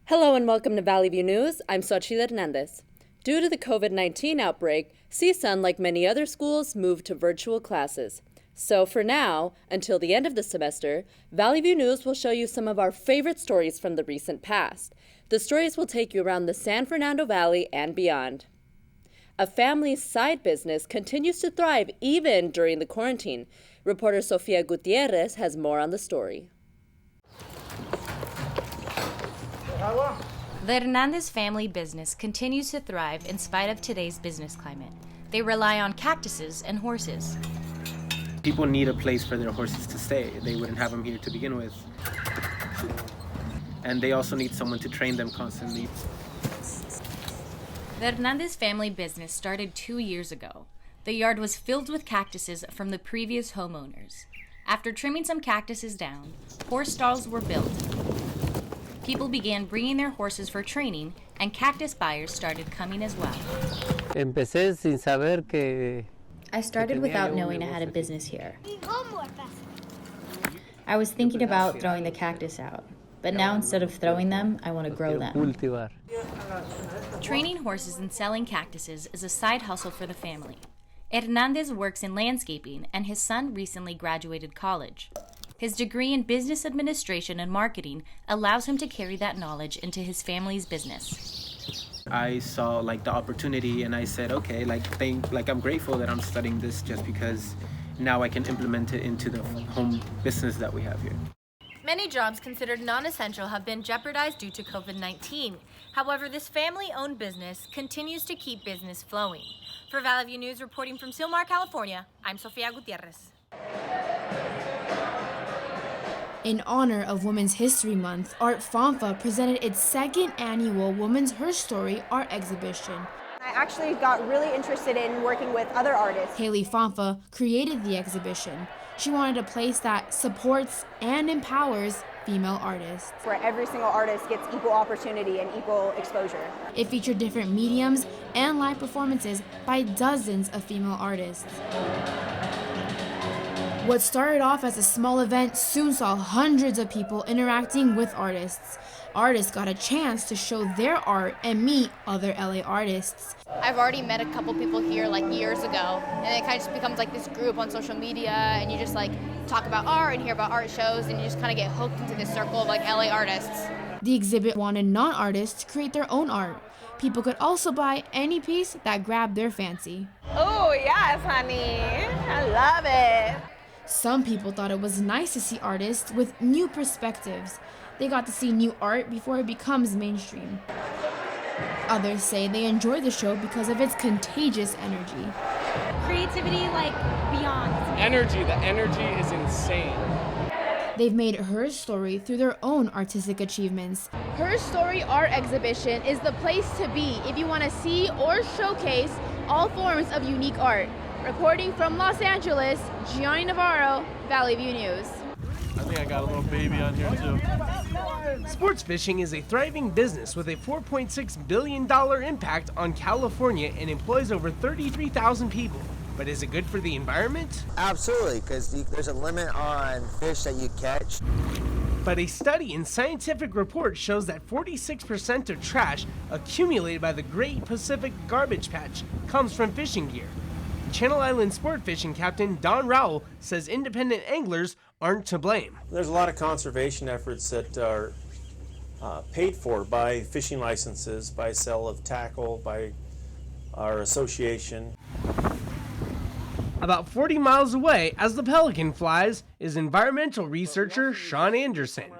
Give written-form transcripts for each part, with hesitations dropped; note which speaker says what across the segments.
Speaker 1: Hello and welcome to Valley View News. I'm Xochitl Hernandez. Due to the COVID-19 outbreak, CSUN, like many other schools, moved to virtual classes. So for now, until the end of the semester, Valley View News will show you some of our favorite stories from the recent past. The stories will take you around the San Fernando Valley and beyond. A family's side business continues to thrive even during the quarantine. Reporter Sofia Gutierrez has more on the story.
Speaker 2: The Hernandez family business continues to thrive in spite of today's business climate. They rely on cactuses and horses.
Speaker 3: People need a place for their horses to stay. They wouldn't have them here to begin with. And they also need someone to train them constantly.
Speaker 2: The Hernandez family business started 2 years ago. The yard was filled with cactuses from the previous homeowners. After trimming some cactuses down, horse stalls were built. People began bringing their horses for training, and cactus buyers started coming as well.
Speaker 4: I started without knowing I had a business here. I was thinking about throwing the cactus out, but now instead of throwing them, I want to grow them.
Speaker 2: Training horses and selling cactuses is a side hustle for the family. Hernandez works in landscaping, and his son recently graduated college. His degree in business administration and marketing allows him to carry that knowledge into his family's business.
Speaker 3: I saw the opportunity and I said, okay, I'm grateful that I'm studying this just because now I can implement it into the home business that we have here.
Speaker 5: Many jobs considered non-essential have been jeopardized due to COVID-19. However, this family-owned business continues to keep business flowing. For Valley View News, reporting from Silmar, California, I'm Sofia Gutierrez.
Speaker 6: In honor of Women's History Month, Art FONFA presented its second annual Women's Her Story art exhibition.
Speaker 7: I actually got really interested in working with other artists.
Speaker 6: Haley FONFA created the exhibition. She wanted a place that supports and empowers female artists,
Speaker 7: where every single artist gets equal opportunity and equal exposure.
Speaker 6: It featured different mediums and live performances by dozens of female artists. What started off as a small event soon saw hundreds of people interacting with artists. Artists got a chance to show their art and meet other LA artists.
Speaker 8: I've already met a couple people here years ago, and it kind of just becomes this group on social media, and you just talk about art and hear about art shows, and you just kind of get hooked into this circle of LA artists.
Speaker 6: The exhibit wanted non-artists to create their own art. People could also buy any piece that grabbed their fancy.
Speaker 7: Oh yes, honey, I love it.
Speaker 6: Some people thought it was nice to see artists with new perspectives. They got to see new art before it becomes mainstream. Others say they enjoy the show because of its contagious energy.
Speaker 9: Creativity, beyond.
Speaker 10: The energy is insane.
Speaker 6: They've made Her Story through their own artistic achievements.
Speaker 11: Her Story art exhibition is the place to be if you want to see or showcase all forms of unique art. Reporting from Los Angeles, Gianni Navarro, Valley View News.
Speaker 10: I think I got a little baby on here too. Sports fishing is a thriving business with a $4.6 billion impact on California and employs over 33,000 people. But is it good for the environment?
Speaker 12: Absolutely, because there's a limit on fish that you catch.
Speaker 10: But a study in Scientific Reports shows that 46% of trash accumulated by the Great Pacific Garbage Patch comes from fishing gear. Channel Island sport fishing captain Don ROWELL says independent anglers aren't to blame.
Speaker 13: There's a lot of conservation efforts that are paid for by fishing licenses, by sale of tackle, by our association.
Speaker 10: About 40 miles away, as the pelican flies, is environmental researcher Sean Anderson.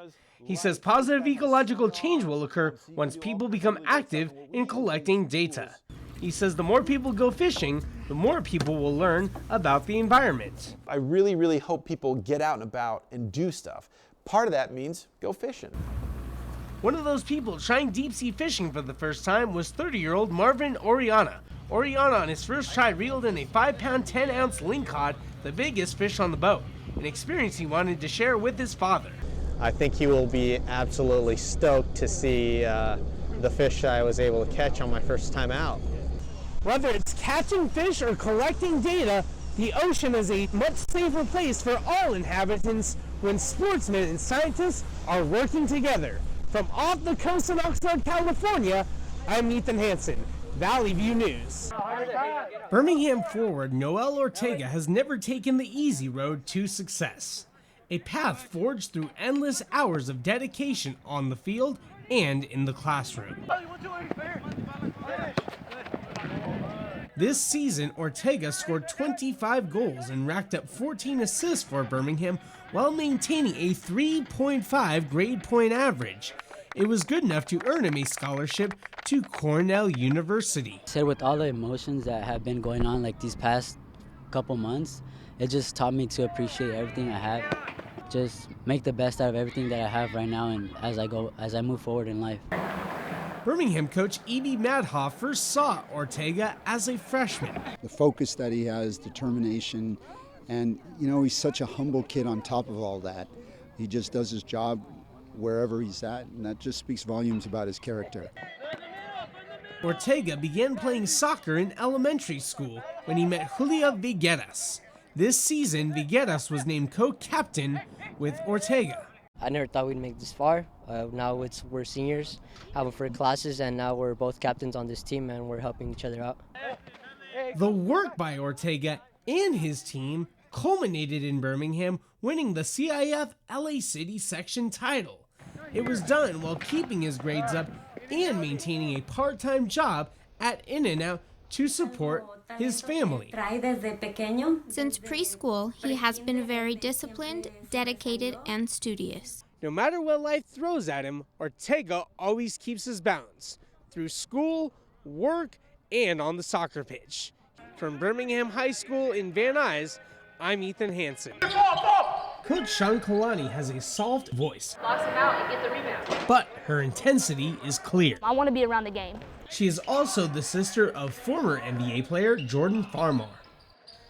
Speaker 10: He says positive ecological change will occur once people become active in collecting data. He says the more people go fishing, the more people will learn about the environment.
Speaker 14: I really, really hope people get out and about and do stuff. Part of that means go fishing.
Speaker 10: One of those people trying deep sea fishing for the first time was 30-year-old Marvin Oriana. Oriana on his first try reeled in a 5-pound, 10-ounce lingcod, the biggest fish on the boat, an experience he wanted to share with his father.
Speaker 15: I think he will be absolutely stoked to see the fish I was able to catch on my first time out.
Speaker 10: Whether it's catching fish or collecting data, the ocean is a much safer place for all inhabitants when sportsmen and scientists are working together. From off the coast of Oxnard, California, I'm Ethan Hansen, Valley View News. Birmingham forward Noel Ortega has never taken the easy road to success. A path forged through endless hours of dedication on the field and in the classroom. This season, Ortega scored 25 goals and racked up 14 assists for Birmingham while maintaining a 3.5 grade point average. It was good enough to earn him a scholarship to Cornell University.
Speaker 16: Said with all the emotions that have been going on like these past couple months, it just taught me to appreciate everything I have. Just make the best out of everything that I have right now and as I move forward in life.
Speaker 10: Birmingham coach E.B. Madhoff first saw Ortega as a freshman.
Speaker 17: The focus that he has, determination, and he's such a humble kid on top of all that. He just does his job wherever he's at, and that just speaks volumes about his character.
Speaker 10: Ortega began playing soccer in elementary school when he met Julia Vigueras. This season, Vigueras was named co-captain with Ortega.
Speaker 18: I never thought we'd make this far. Now we're seniors, have for classes, and now we're both captains on this team, and we're helping each other out.
Speaker 10: The work by Ortega and his team culminated in Birmingham winning the CIF LA City section title. It was done while keeping his grades up and maintaining a part-time job at In-N-Out to support his family.
Speaker 19: Since preschool, he has been very disciplined, dedicated, and studious.
Speaker 10: No matter what life throws at him, Ortega always keeps his balance through school, work, and on the soccer pitch. From Birmingham High School in Van Nuys, I'm Ethan Hansen. Coach Sean Kalani has a soft voice,
Speaker 8: Box him out and get the rebound.
Speaker 10: but her intensity is clear.
Speaker 8: I want to be around the game.
Speaker 10: She is also the sister of former NBA player Jordan Farmar.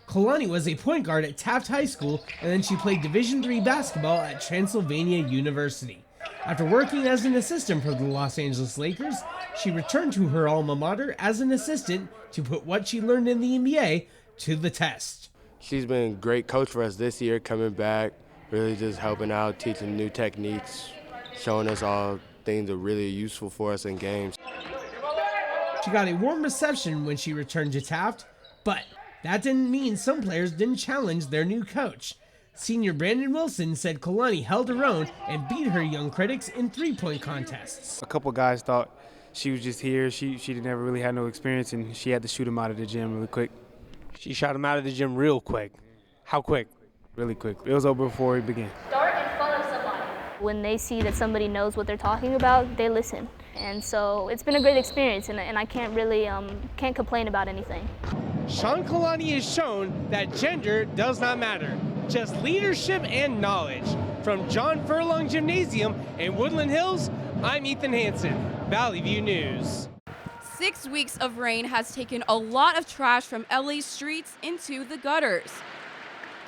Speaker 10: Kalani was a point guard at Taft High School, and then she played Division III basketball at Transylvania University. After working as an assistant for the Los Angeles Lakers, she returned to her alma mater as an assistant to put what she learned in the NBA to the test.
Speaker 20: She's been a great coach for us this year, coming back, really just helping out, teaching new techniques, showing us all things that are really useful for us in games.
Speaker 10: She got a warm reception when she returned to Taft, but that didn't mean some players didn't challenge their new coach. Senior Brandon Wilson said Kalani held her own and beat her young critics in three-point contests.
Speaker 21: A couple guys thought she was just here. She never really had no experience, and she had to shoot him out of the gym really quick. She shot him out of the gym real quick. How quick? Really quick. It was over before we began.
Speaker 8: Start in front of somebody. When they see that somebody knows what they're talking about, they listen. And so it's been a great experience, and I can't really can't complain about anything.
Speaker 10: Sean Kalani has shown that gender does not matter, just leadership and knowledge. From John Furlong Gymnasium in Woodland Hills, I'm Ethan Hansen, Valley View News.
Speaker 22: 6 weeks of rain has taken a lot of trash from LA's streets into the gutters.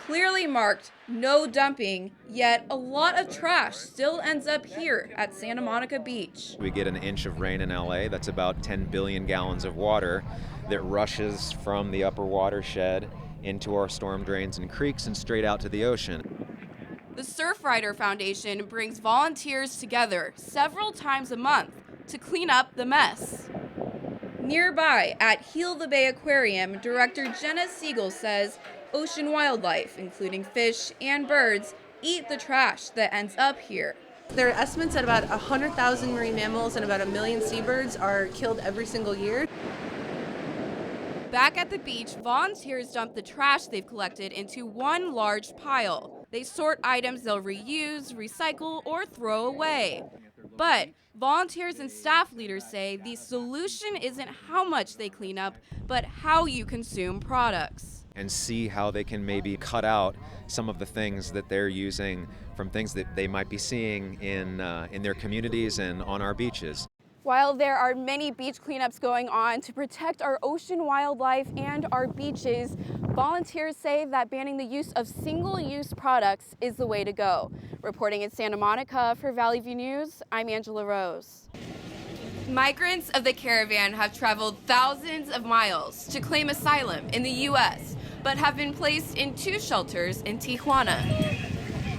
Speaker 22: Clearly marked no dumping, yet a lot of trash still ends up here at Santa Monica Beach.
Speaker 23: We get an inch of rain in LA, that's about 10 billion gallons of water that rushes from the upper watershed into our storm drains and creeks and straight out to the ocean.
Speaker 22: The SURFRIDER Foundation brings volunteers together several times a month to clean up the mess. Nearby at Heal the Bay Aquarium, Director JENNA says ocean wildlife, including fish and birds, eat the trash that ends up here.
Speaker 24: There are estimates that about 100,000 marine mammals and about 1 million seabirds are killed every single year.
Speaker 22: Back at the beach, volunteers dump the trash they've collected into one large pile. They sort items they'll reuse, recycle, or throw away. But volunteers and staff leaders say the solution isn't how much they clean up, but how you consume products.
Speaker 23: And see how they can maybe cut out some of the things that they're using from things that they might be seeing in their communities and on our beaches.
Speaker 22: While there are many beach cleanups going on to protect our ocean wildlife and our beaches, volunteers say that banning the use of single-use products is the way to go. Reporting in Santa Monica for Valley View News, I'm Angela Rose. Migrants of the caravan have traveled thousands of miles to claim asylum in the U.S., but have been placed in 2 shelters in Tijuana.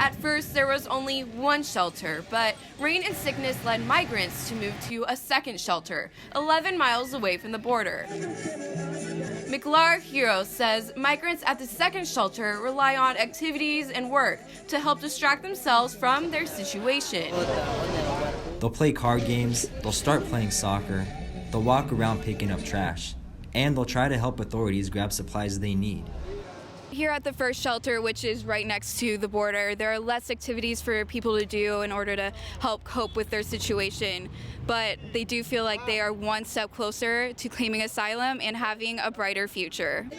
Speaker 22: At first, there was only one shelter, but rain and sickness led migrants to move to a second shelter, 11 miles away from the border. McLaren Hero says migrants at the second shelter rely on activities and work to help distract themselves from their situation.
Speaker 1: They'll play card games, they'll start playing soccer, they'll walk around picking up trash, and they'll try to help authorities grab supplies they need.
Speaker 22: Here at the first shelter, which is right next to the border, there are less activities for people to do in order to help cope with their situation. But they do feel like they are one step closer to claiming asylum and having a brighter future.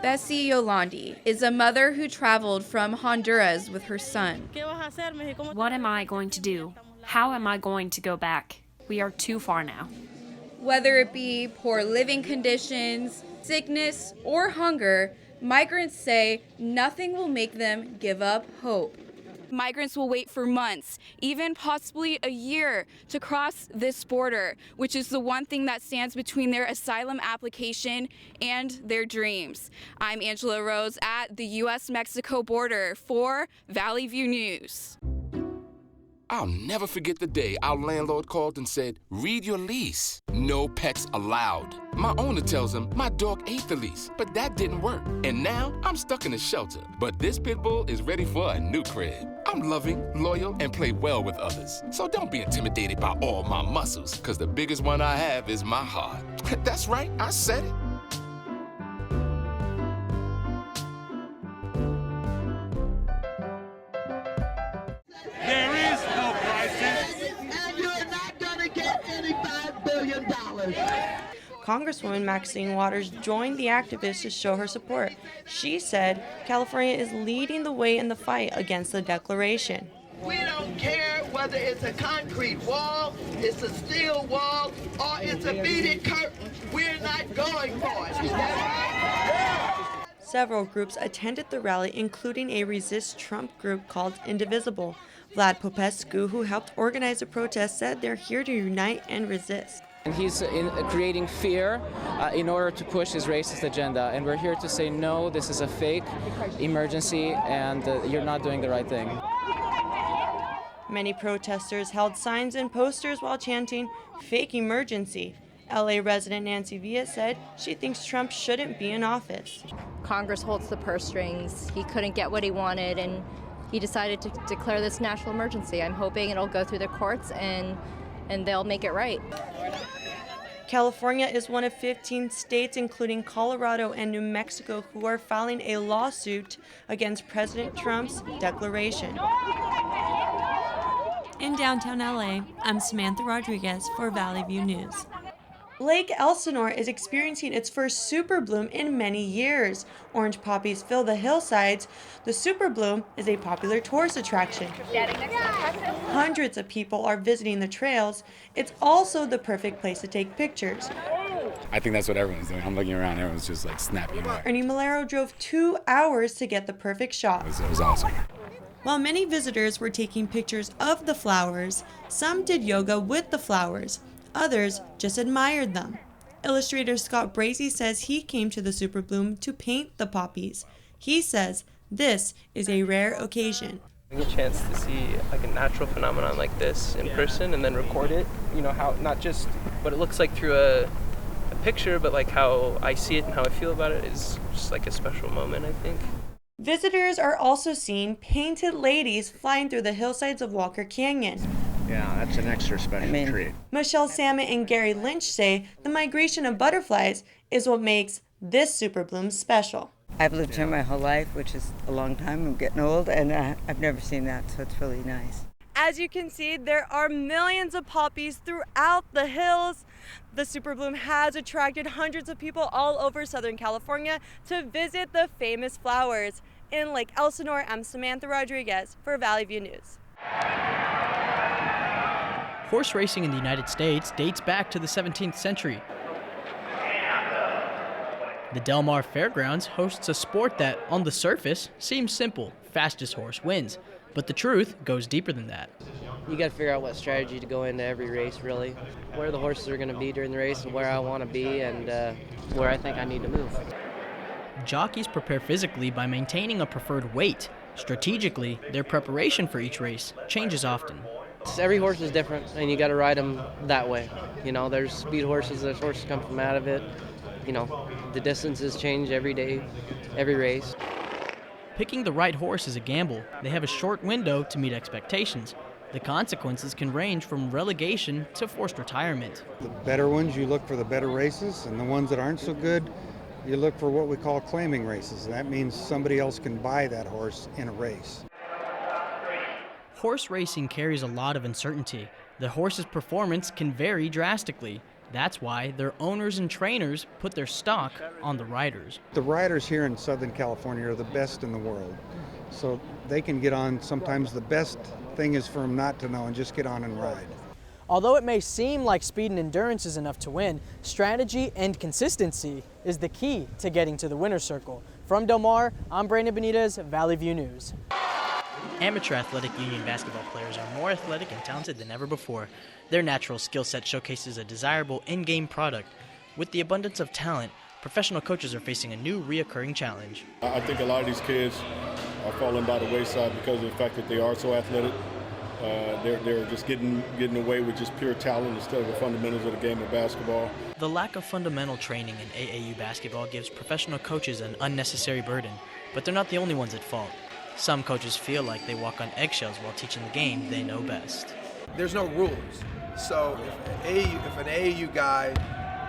Speaker 22: Bessie Yolandi is a mother who traveled from Honduras with her son.
Speaker 9: What am I going to do? How am I going to go back? We are too far now.
Speaker 22: Whether it be poor living conditions, sickness, or hunger, migrants say nothing will make them give up hope. Migrants will wait for months, even possibly a year, to cross this border, which is the one thing that stands between their asylum application and their dreams. I'm Angela Rose at the U.S.-Mexico border for Valley View News.
Speaker 2: I'll never forget the day our landlord called and said, "Read your lease. No pets allowed." My owner tells him my dog ate the lease, but that didn't work. And now I'm stuck in a shelter. But this pit bull is ready for a new crib. I'm loving, loyal, and play well with others. So don't be intimidated by all my muscles, because the biggest one I have is my heart. That's right, I said it.
Speaker 3: There is no crisis, and you're not gonna get any $5 billion.
Speaker 4: Congresswoman Maxine Waters joined the activists to show her support. She said California is leading the way in the fight against the declaration.
Speaker 3: We don't care whether it's a concrete wall, it's a steel wall, or it's a beaded curtain. We're not going for it.
Speaker 4: Several groups attended the rally, including a Resist Trump group called Indivisible. Vlad Popescu, who helped organize the protest, said they're here to unite and resist.
Speaker 25: And he's creating fear in order to push his racist agenda. And we're here to say, no, this is a fake emergency, and you're not doing the right thing.
Speaker 4: Many protesters held signs and posters while chanting, "Fake emergency." LA resident Nancy Villa said she thinks Trump shouldn't be in office.
Speaker 26: Congress holds the purse strings. He couldn't get what he wanted, and he decided to declare this national emergency. I'm hoping it'll go through the courts and they'll make it right.
Speaker 4: California is one of 15 states, including Colorado and New Mexico, who are filing a lawsuit against President Trump's declaration. In downtown LA, I'm Samantha Rodriguez for Valley View News. Lake Elsinore is experiencing its first super bloom in many years. Orange poppies fill the hillsides. The super bloom is a popular tourist attraction. Hundreds of people are visiting the trails. It's also the perfect place to take pictures.
Speaker 27: I think that's what everyone's doing. I'm looking around, everyone's just like snapping.
Speaker 4: Ernie Malero drove 2 hours to get the perfect shot.
Speaker 27: It was awesome.
Speaker 4: While many visitors were taking pictures of the flowers, some did yoga with the flowers. Others just admired them. Illustrator Scott Brazy says he came to the super bloom to paint the poppies. He says this is a rare occasion.
Speaker 28: I get a chance to see like a natural phenomenon like this in person and then record it. You know, how not just what it looks like through a picture, but like how I see it and how I feel about it is just like a special moment, I think.
Speaker 4: Visitors are also seeing painted ladies flying through the hillsides of Walker Canyon.
Speaker 29: Yeah, that's an extra special treat.
Speaker 4: Michelle Salmon and Gary Lynch say the migration of butterflies is what makes this super bloom special.
Speaker 30: I've lived here my whole life, which is a long time. I'm getting old, and I've never seen that, so it's really nice.
Speaker 4: As you can see, there are millions of poppies throughout the hills. The super bloom has attracted hundreds of people all over Southern California to visit the famous flowers. In Lake Elsinore, I'm Samantha Rodriguez for Valley View News.
Speaker 31: Horse racing in the United States dates back to the 17th century. The Del Mar Fairgrounds hosts a sport that, on the surface, seems simple. Fastest horse wins. But the truth goes deeper than that.
Speaker 18: You got to figure out what strategy to go into every race, really. Where the horses are going to be during the race and where I want to be and where I think I need to move.
Speaker 31: Jockeys prepare physically by maintaining a preferred weight. Strategically, their preparation for each race changes often.
Speaker 5: Every horse is different, and you got to ride them that way. You know, there's speed horses, there's horses come from out of it. You know, the distances change every day, every race.
Speaker 31: Picking the right horse is a gamble. They have a short window to meet expectations. The consequences can range from relegation to forced retirement.
Speaker 6: The better ones, you look for the better races, and the ones that aren't so good, you look for what we call claiming races. That means somebody else can buy that horse in a race.
Speaker 31: Horse racing carries a lot of uncertainty. The horse's performance can vary drastically. That's why their owners and trainers put their stock on the riders.
Speaker 6: The riders here in Southern California are the best in the world. So they can get on. Sometimes the best thing is for them not to know and just get on and ride.
Speaker 31: Although it may seem like speed and endurance is enough to win, strategy and consistency is the key to getting to the winner's circle. From Del Mar, I'm Brandon Benitez, Valley View News. Amateur athletic union basketball players are more athletic and talented than ever before. Their natural skill set showcases a desirable in-game product. With the abundance of talent, professional coaches are facing a new reoccurring challenge.
Speaker 7: I think a lot of these kids are falling by the wayside because of the fact that they are so athletic. They're just getting away with just pure talent instead of the fundamentals of the game of basketball.
Speaker 31: The lack of fundamental training in AAU basketball gives professional coaches an unnecessary burden, but they're not the only ones at fault. Some coaches feel like they walk on eggshells while teaching the game they know best.
Speaker 11: There's no rules, so if an AAU guy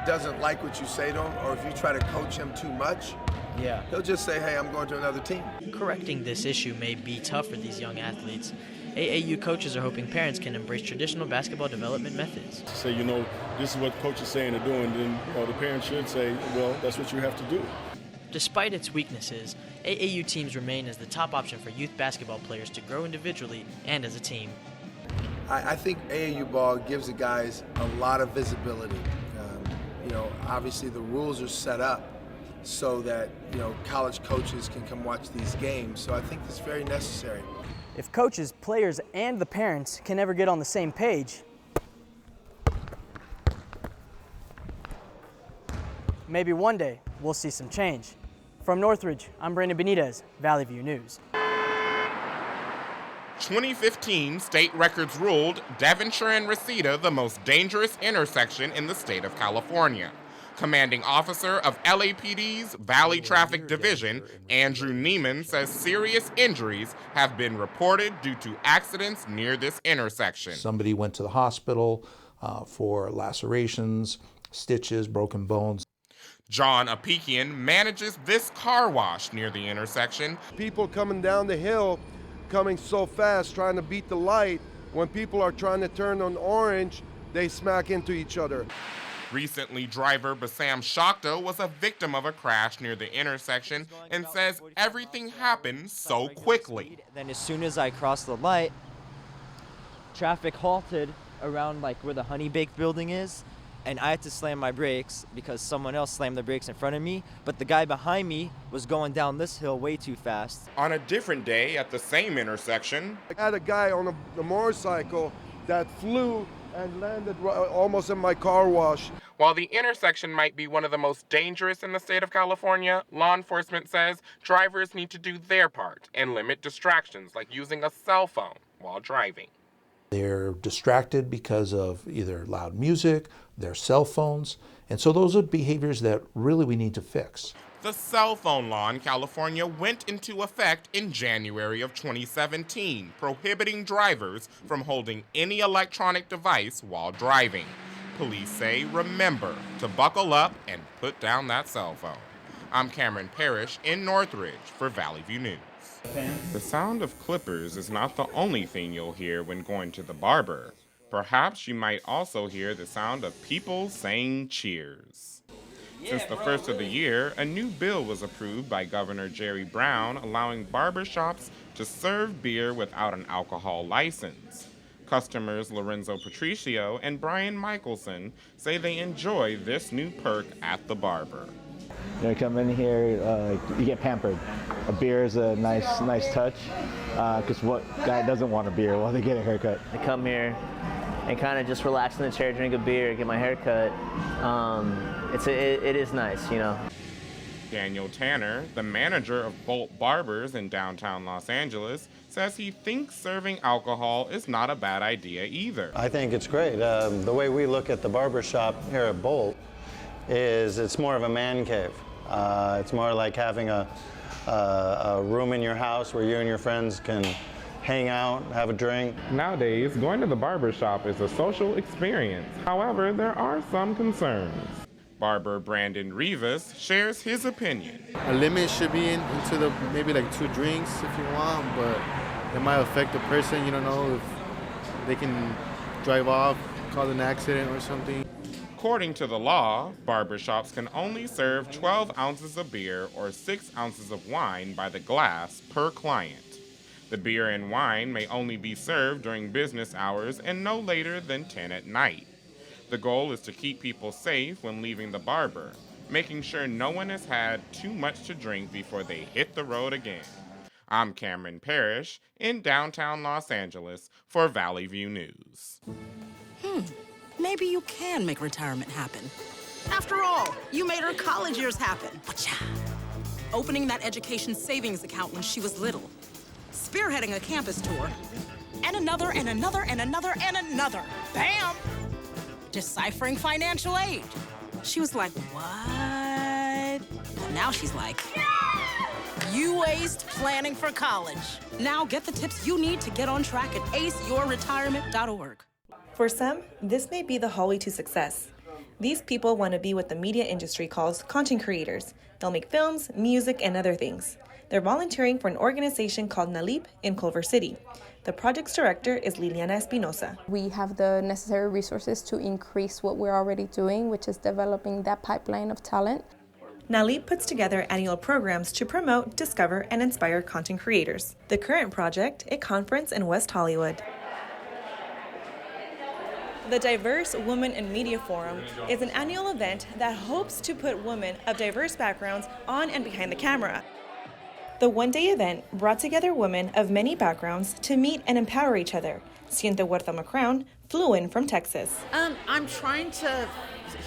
Speaker 11: doesn't like what you say to him, or if you try to coach him too much, he'll just say, hey, I'm going to another team.
Speaker 31: Correcting this issue may be tough for these young athletes. AAU coaches are hoping parents can embrace traditional basketball development methods.
Speaker 7: Say, this is what the coach is saying or doing, then the parents should say, well, that's what you have to do.
Speaker 31: Despite its weaknesses, AAU teams remain as the top option for youth basketball players to grow individually and as a team.
Speaker 11: I think AAU ball gives the guys a lot of visibility. Obviously the rules are set up so that, college coaches can come watch these games. So I think it's very necessary.
Speaker 31: If coaches, players, and the parents can never get on the same page, maybe one day we'll see some change. From Northridge, I'm Brandon Benitez, Valley View News.
Speaker 12: 2015 state records ruled Devonshire and Reseda the most dangerous intersection in the state of California. Commanding officer of LAPD's Valley Traffic Division, Andrew NEIMAN, says serious injuries have been reported due to accidents near this intersection.
Speaker 13: Somebody went to the hospital for lacerations, stitches, broken bones.
Speaker 12: John APIKIAN manages this car wash near the intersection.
Speaker 11: People coming down the hill, coming so fast, trying to beat the light. When people are trying to turn on orange, they smack into each other.
Speaker 12: Recently, driver BASSAM SHAKTAH was a victim of a crash near the intersection and says everything happened so quickly.
Speaker 14: Then as soon as I crossed the light, traffic halted around where the Honey Bake building is, and I had to slam my brakes because someone else slammed the brakes in front of me, but the guy behind me was going down this hill way too fast.
Speaker 12: On a different day at the same intersection,
Speaker 11: I had a guy on a motorcycle that flew and landed almost in my car wash.
Speaker 12: While the intersection might be one of the most dangerous in the state of California, law enforcement says drivers need to do their part and limit distractions like using a cell phone while driving.
Speaker 13: They're distracted because of either loud music, their cell phones, and so those are behaviors that really we need to fix.
Speaker 12: The cell phone law in California went into effect in January of 2017, prohibiting drivers from holding any electronic device while driving. Police say remember to buckle up and put down that cell phone. I'm Cameron Parrish in Northridge for Valley View News. The sound of clippers is not the only thing you'll hear when going to the barber. Perhaps you might also hear the sound of people saying cheers. Since the first of the year, a new bill was approved by Governor Jerry Brown allowing barbershops to serve beer without an alcohol license. Customers Lorenzo Patricio and Brian Michelson say they enjoy this new perk at the barber.
Speaker 15: You come in here, you get pampered. A beer is a nice touch, because what guy doesn't want a beer while they get a haircut?
Speaker 16: I come here and kind of just relax in the chair, drink a beer, get my hair cut. It is nice,
Speaker 12: Daniel Tanner, the manager of Bolt Barbers in downtown Los Angeles, says he thinks serving alcohol is not a bad idea either.
Speaker 1: I think it's great. The way we look at the barber shop here at Bolt is it's more of a man cave. It's more like having a room in your house where you and your friends can hang out, have a drink.
Speaker 12: Nowadays, going to the barber shop is a social experience. However, there are some concerns. Barber Brandon Rivas shares his opinion.
Speaker 8: A limit should be into the maybe like 2 drinks if you want, but it might affect the person. You don't know if they can drive off, cause an accident or something.
Speaker 12: According to the law, barbershops can only serve 12 ounces of beer or 6 ounces of wine by the glass per client. The beer and wine may only be served during business hours and no later than 10 at night. The goal is to keep people safe when leaving the barber, making sure no one has had too much to drink before they hit the road again. I'm Cameron Parrish in downtown Los Angeles for Valley View News.
Speaker 9: Maybe you can make retirement happen. After all, you made her college years happen. Opening that education savings account when she was little. Spearheading a campus tour. And another, and another, and another, and another. Bam! Deciphering financial aid. She was like, what? But now she's like, you aced planning for college. Now get the tips you need to get on track at aceyourretirement.org.
Speaker 10: For some, this may be the hallway to success. These people want to be what the media industry calls content creators. They'll make films, music, and other things. They're volunteering for an organization called NALIP in Culver City. The project's director is Liliana Espinosa.
Speaker 17: We have the necessary resources to increase what we're already doing, which is developing that pipeline of talent.
Speaker 10: NALIP puts together annual programs to promote, discover, and inspire content creators. The current project, a conference in West Hollywood. The Diverse Women in Media Forum is an annual event that hopes to put women of diverse backgrounds on and behind the camera. The one-day event brought together women of many backgrounds to meet and empower each other. Sienta Huerta McCrown flew in from Texas.
Speaker 19: I'm trying to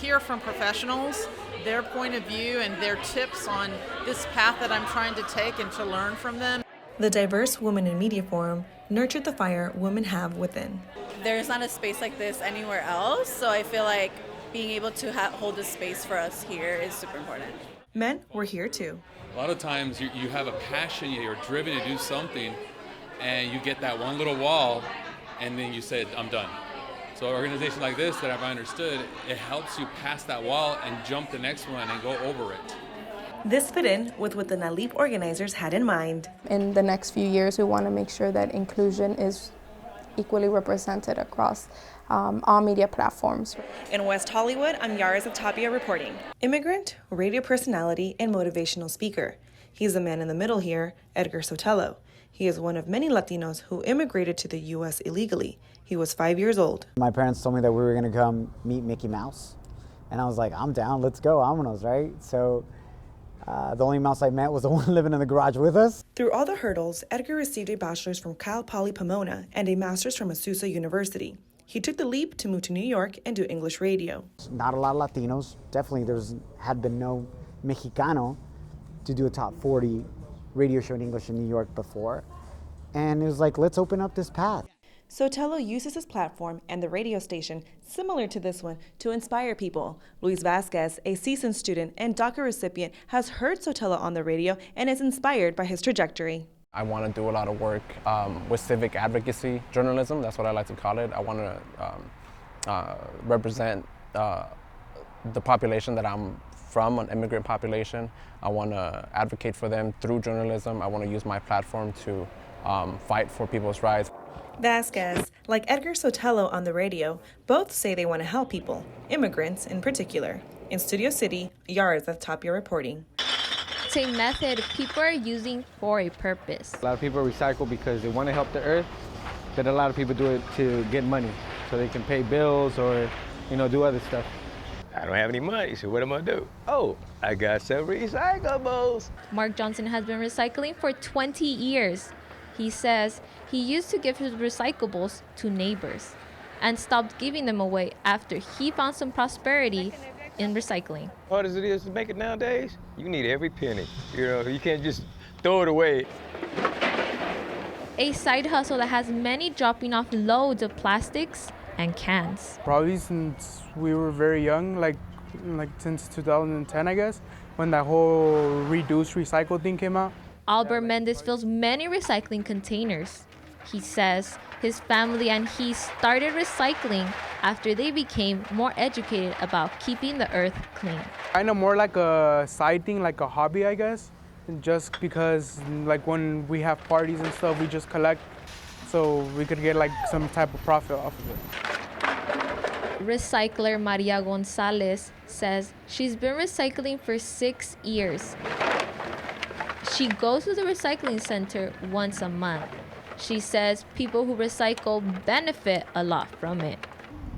Speaker 19: hear from professionals, their point of view and their tips on this path that I'm trying to take and to learn from them.
Speaker 10: The Diverse Women in Media Forum nurtured the fire women have within.
Speaker 20: There's not a space like this anywhere else, so I feel like being able to hold a space for us here is super important.
Speaker 10: Men were here too.
Speaker 21: A lot of times you have a passion, you're driven to do something, and you get that one little wall, and then you say, I'm done. So an organization like this that I've understood, it helps you pass that wall and jump the next one and go over it.
Speaker 10: This fit in with what the NALIP organizers had in mind.
Speaker 17: In the next few years, we want to make sure that inclusion is equally represented across all media platforms.
Speaker 10: In West Hollywood, I'm Yaris of Tapia reporting. Immigrant, radio personality, and motivational speaker. He's the man in the middle here, Edgar Sotelo. He is one of many Latinos who immigrated to the U.S. illegally. He was 5 years old.
Speaker 22: My parents told me that we were going to come meet Mickey Mouse. And I was like, I'm down, let's go, vámonos, right? So the only mouse I met was the one living in the garage with us.
Speaker 10: Through all the hurdles, Edgar received a bachelor's from Cal Poly Pomona and a master's from Azusa University. He took the leap to move to New York and do English radio.
Speaker 22: Not a lot of Latinos. Definitely had been no Mexicano to do a top 40 radio show in English in New York before. And it was like, let's open up this path.
Speaker 10: Sotelo uses his platform and the radio station, similar to this one, to inspire people. Luis Vasquez, a CSUN student and DACA recipient, has heard Sotelo on the radio and is inspired by his trajectory.
Speaker 23: I want to do a lot of work with civic advocacy journalism. That's what I like to call it. I want to represent the population that I'm from, an immigrant population. I want to advocate for them through journalism. I want to use my platform to fight for people's rights.
Speaker 10: Vasquez, like Edgar Sotelo on the radio, both say they want to help people, immigrants in particular. In Studio City, Yaris of Tapia reporting.
Speaker 24: It's a method people are using for a purpose.
Speaker 32: A lot of people recycle because they want to help the earth, but a lot of people do it to get money, so they can pay bills or, do other stuff.
Speaker 33: I don't have any money, so what am I gonna do? Oh, I got some recyclables.
Speaker 24: Mark Johnson has been recycling for 20 years. He says he used to give his recyclables to neighbors and stopped giving them away after he found some prosperity in recycling.
Speaker 33: Hard as it is to make it nowadays, you need every penny. You can't just throw it away.
Speaker 24: A side hustle that has many dropping off loads of plastics and cans.
Speaker 2: Probably since we were very young, like since 2010, I guess, when that whole reduce, recycle thing came out.
Speaker 24: Albert Mendez fills many recycling containers. He says his family and he started recycling after they became more educated about keeping the earth clean.
Speaker 2: Kind of more like a side thing, like a hobby, I guess. Just because, like, when we have parties and stuff, we just collect so we could get like some type of profit off of it.
Speaker 24: Recycler Maria Gonzalez says she's been recycling for 6 years. She goes to the recycling center once a month. She says people who recycle benefit a lot from it.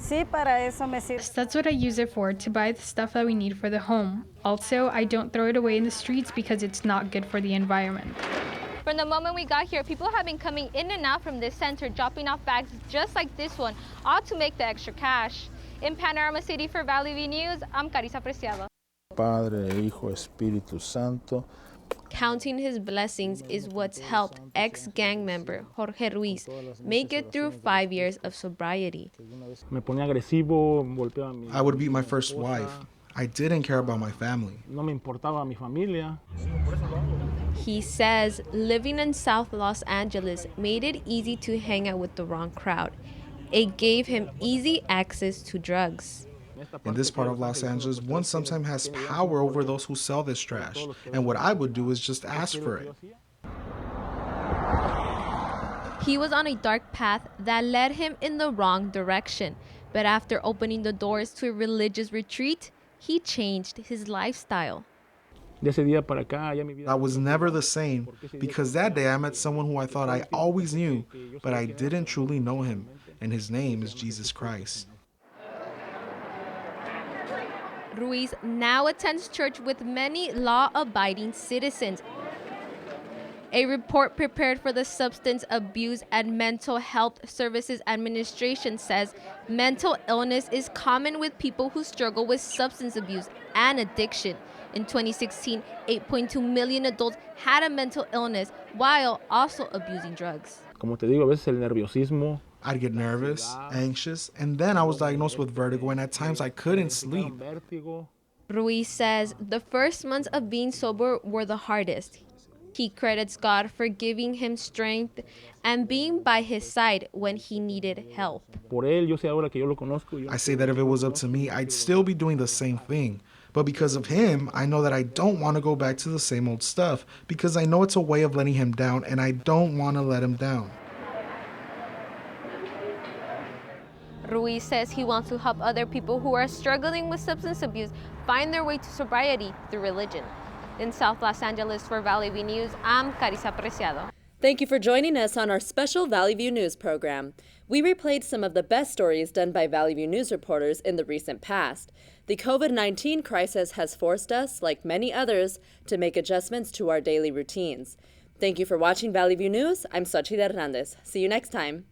Speaker 3: That's what I use it for, to buy the stuff that we need for the home. Also, I don't throw it away in the streets because it's not good for the environment.
Speaker 24: From the moment we got here, people have been coming in and out from this center, dropping off bags just like this one, all to make the extra cash. In Panorama City for Valley View News, I'm Carissa Preciado.
Speaker 4: Padre, Hijo, Espíritu Santo.
Speaker 24: Counting his blessings is what's helped ex-gang member Jorge Ruiz make it through 5 years of sobriety.
Speaker 5: I would beat my first wife. I didn't care about my family.
Speaker 24: He says living in South Los Angeles made it easy to hang out with the wrong crowd. It gave him easy access to drugs.
Speaker 5: In this part of Los Angeles, one sometimes has power over those who sell this trash. And what I would do is just ask for it.
Speaker 24: He was on a dark path that led him in the wrong direction. But after opening the doors to a religious retreat, he changed his lifestyle.
Speaker 5: I was never the same because that day I met someone who I thought I always knew, but I didn't truly know him. And his name is Jesus Christ.
Speaker 24: Ruiz now attends church with many law-abiding citizens. A report prepared for the Substance Abuse and Mental Health Services Administration says mental illness is common with people who struggle with substance abuse and addiction. In 2016, 8.2 million adults had a mental illness while also abusing drugs.
Speaker 5: I'd get nervous, anxious, and then I was diagnosed with vertigo, and at times I couldn't sleep.
Speaker 24: Ruiz says the first months of being sober were the hardest. He credits God for giving him strength and being by his side when he needed help.
Speaker 5: I say that if it was up to me, I'd still be doing the same thing. But because of him, I know that I don't want to go back to the same old stuff because I know it's a way of letting him down, and I don't want to let him down.
Speaker 24: Ruiz says he wants to help other people who are struggling with substance abuse find their way to sobriety through religion. In South Los Angeles for Valley View News, I'm Carissa Preciado.
Speaker 6: Thank you for joining us on our special Valley View News program. We replayed some of the best stories done by Valley View News reporters in the recent past. The COVID-19 crisis has forced us, like many others, to make adjustments to our daily routines. Thank you for watching Valley View News. I'm Xochitl Hernandez. See you next time.